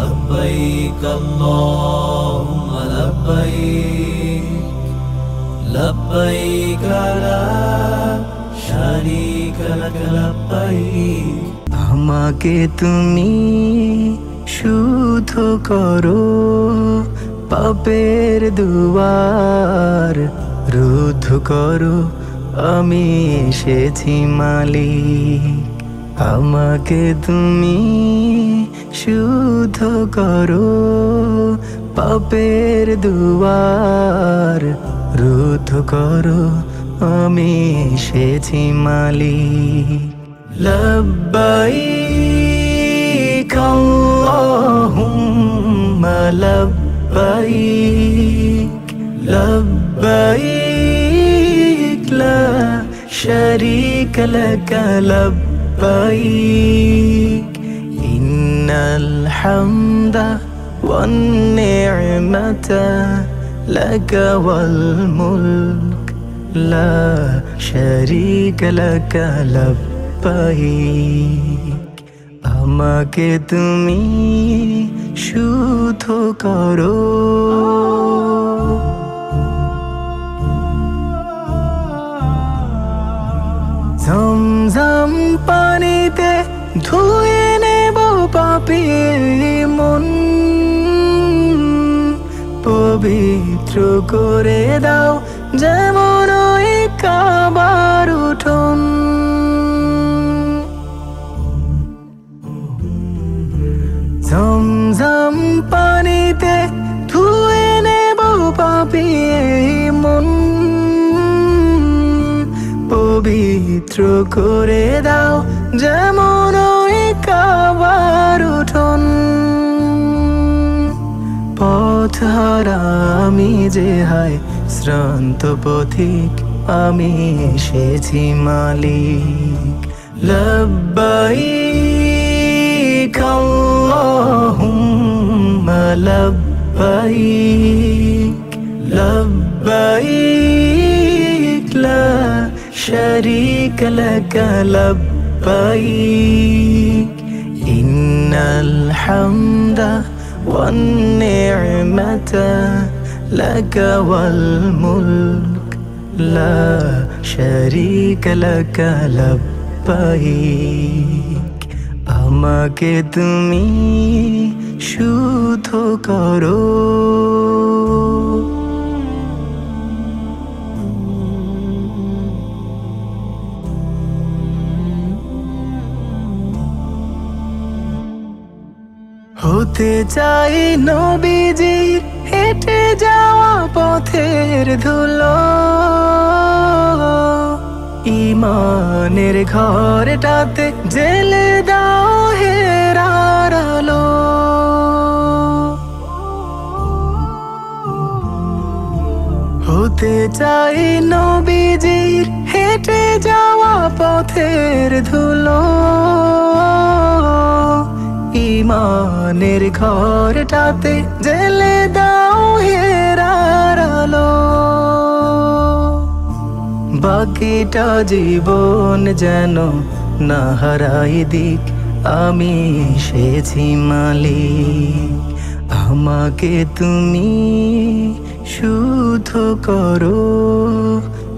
لبيك اللهم لبيك لبيك لا شريك لك لبيك আমাকে তুমি শুদ্ধ করো পাপের দুয়ার রুদ্ধ করো আমি এসেছি মালিক আমাকে তুমি শুদ্ধ করো পাপের দুয়ার রুদ্ধ করো আমি এসেছি মালিক لبيك اللهم لبيك لبيك لا شريك لك لبيك إن الحمد والنعمة لك والملك لا شريك لك لبيك আমাকে তুমি শুদ্ধ করো ঝমঝম পানিতে ধুয়ে নেব পাপী মন পবিত্র করে দাও যেমন ওই কাবার উঠোন ঝমঝম পানিতে ধুয়ে নেব পাপী মন পবিত্র করে দাও যেমন ওই কাবার উঠোন পথ হারা আমি যে হায় শ্রান্ত পথিক আমি এসেছি মালিক لبيك اللهم لبيك لبيك لا شريك لك لبيك إن الحمد والنعمة لك والملك لا شريك لك لبيك আমাকে তুমি শুদ্ধ করো হতে চাই নবীজির হেঁটে যাওয়া পথের ধুলো ইমানের ঘরটাতে জেলে দাও হেরার আলো হতে চাই নবীজির হেঁটে যাওয়া পথের ধুলো ইমানের ঘরটাতে জেলে দাও হেরার আলো বাকিটা জীবন যেন না হারাই দিক আমি এসেছি মালিক আমাকে তুমি শুদ্ধ করো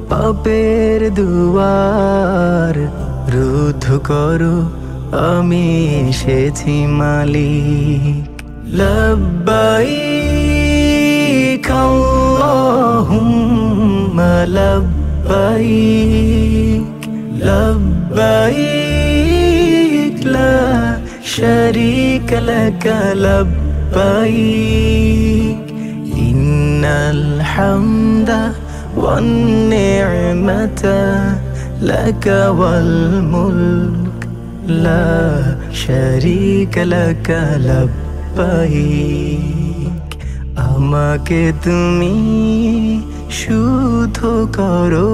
পাপের দুয়ার রুদ্ধ করো আমি এসেছি মালিক لبيك اللهم لبيك لبيك لا شريك لك لبيك إن الحمد والنعمة لك والملك لا شريك لك لبيك আমাকে তুমি শুদ্ধ করো